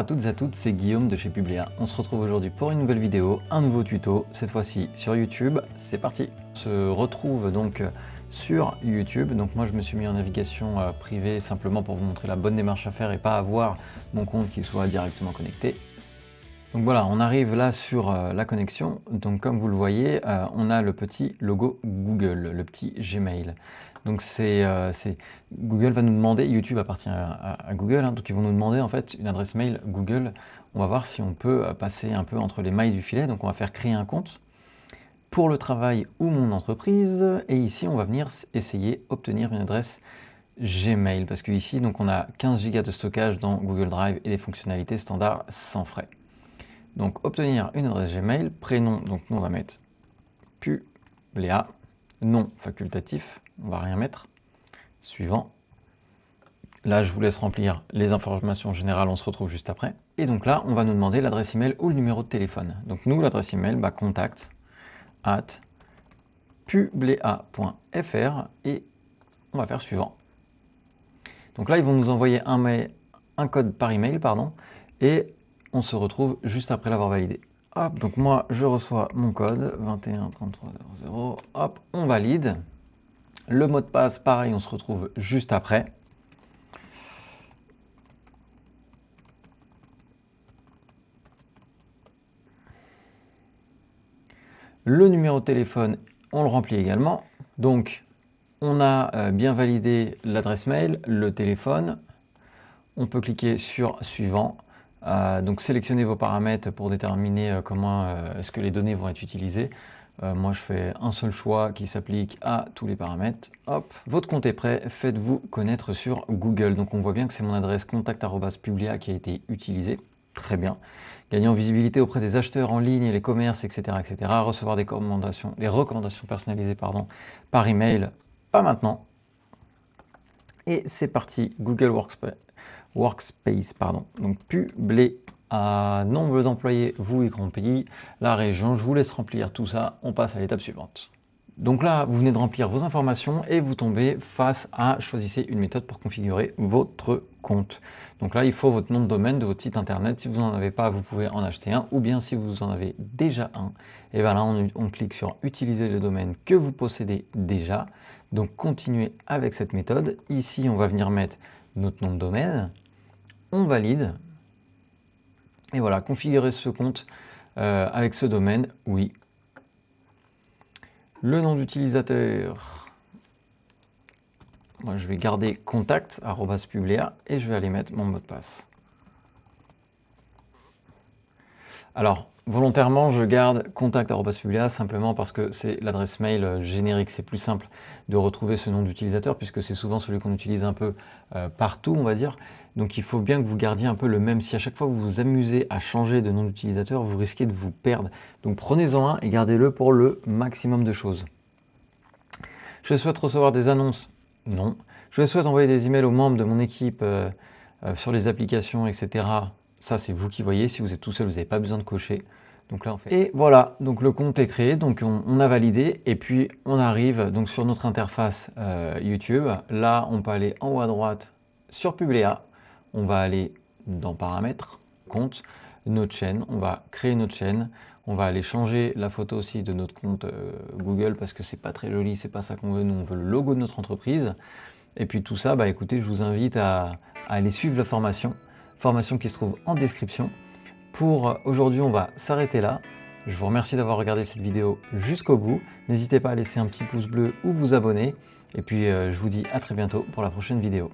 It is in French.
à toutes et à toutes, c'est Guillaume de chez Publia. On se retrouve aujourd'hui pour une nouvelle vidéo, un nouveau tuto, cette fois-ci sur YouTube. C'est parti. On se retrouve donc sur YouTube. Donc moi je me suis mis en navigation privée simplement pour vous montrer la bonne démarche à faire et pas avoir mon compte qui soit directement connecté. Donc voilà, on arrive là sur la connexion. Donc comme vous le voyez, on a le petit logo Google, le petit Gmail. Donc Google va nous demander, YouTube appartient à Google, hein, donc ils vont nous demander en fait une adresse mail Google. On va voir si on peut passer un peu entre les mailles du filet. Donc on va faire créer un compte pour le travail ou mon entreprise. Et ici on va venir essayer d'obtenir une adresse Gmail. Parce que ici donc on a 15 Go de stockage dans Google Drive et des fonctionnalités standards sans frais. Donc obtenir une adresse Gmail, prénom, donc nous on va mettre Publia, nom facultatif, on va rien mettre, suivant. Là je vous laisse remplir les informations générales, on se retrouve juste après. Et donc là on va nous demander l'adresse email ou le numéro de téléphone. Donc nous l'adresse email, contact@publia.fr et on va faire suivant. Donc là ils vont nous envoyer un code par email, et on se retrouve juste après l'avoir validé. Hop, donc moi je reçois mon code 213300, hop, on valide. Le mot de passe, pareil, on se retrouve juste après. Le numéro de téléphone, on le remplit également. Donc on a bien validé l'adresse mail, le téléphone. On peut cliquer sur suivant. Donc sélectionnez vos paramètres pour déterminer comment est-ce que les données vont être utilisées. Moi je fais un seul choix qui s'applique à tous les paramètres. Hop, votre compte est prêt, faites-vous connaître sur Google. Donc on voit bien que c'est mon adresse contact@publia qui a été utilisée. Très bien. Gagner en visibilité auprès des acheteurs en ligne, les commerces, etc. Recevoir des recommandations personnalisées par email. Pas maintenant. Et c'est parti, Google Workspace, donc Publia, nombre d'employés, vous y compris, la région, je vous laisse remplir tout ça, on passe à l'étape suivante. Donc là, vous venez de remplir vos informations et vous tombez face à choisissez une méthode pour configurer votre compte. Donc là, il faut votre nom de domaine de votre site internet. Si vous n'en avez pas, vous pouvez en acheter un, ou bien si vous en avez déjà un, et bien là, on clique sur utiliser le domaine que vous possédez déjà. Donc continuez avec cette méthode. Ici, on va venir mettre notre nom de domaine. On valide. Et voilà, configurer ce compte avec ce domaine, oui. Le nom d'utilisateur, moi je vais garder contact@publia et je vais aller mettre mon mot de passe. Alors, volontairement, je garde contact@publia simplement parce que c'est l'adresse mail générique. C'est plus simple de retrouver ce nom d'utilisateur puisque c'est souvent celui qu'on utilise un peu partout, on va dire. Donc il faut bien que vous gardiez un peu le même. Si à chaque fois vous vous amusez à changer de nom d'utilisateur, vous risquez de vous perdre. Donc prenez-en un et gardez-le pour le maximum de choses. Je souhaite recevoir des annonces? Non. Je souhaite envoyer des emails aux membres de mon équipe sur les applications, etc. Ça, c'est vous qui voyez. Si vous êtes tout seul, vous n'avez pas besoin de cocher. Donc là, on fait. Et voilà, donc le compte est créé. Donc on a validé. Et puis, on arrive donc sur notre interface YouTube. Là, on peut aller en haut à droite sur Publia. On va aller dans Paramètres, Compte, notre chaîne. On va créer notre chaîne. On va aller changer la photo aussi de notre compte Google parce que c'est pas très joli. C'est pas ça qu'on veut. Nous, on veut le logo de notre entreprise. Et puis tout ça, écoutez, je vous invite à aller suivre la formation qui se trouve en description. Pour aujourd'hui, on va s'arrêter là. Je vous remercie d'avoir regardé cette vidéo jusqu'au bout. N'hésitez pas à laisser un petit pouce bleu ou vous abonner. Et puis, je vous dis à très bientôt pour la prochaine vidéo.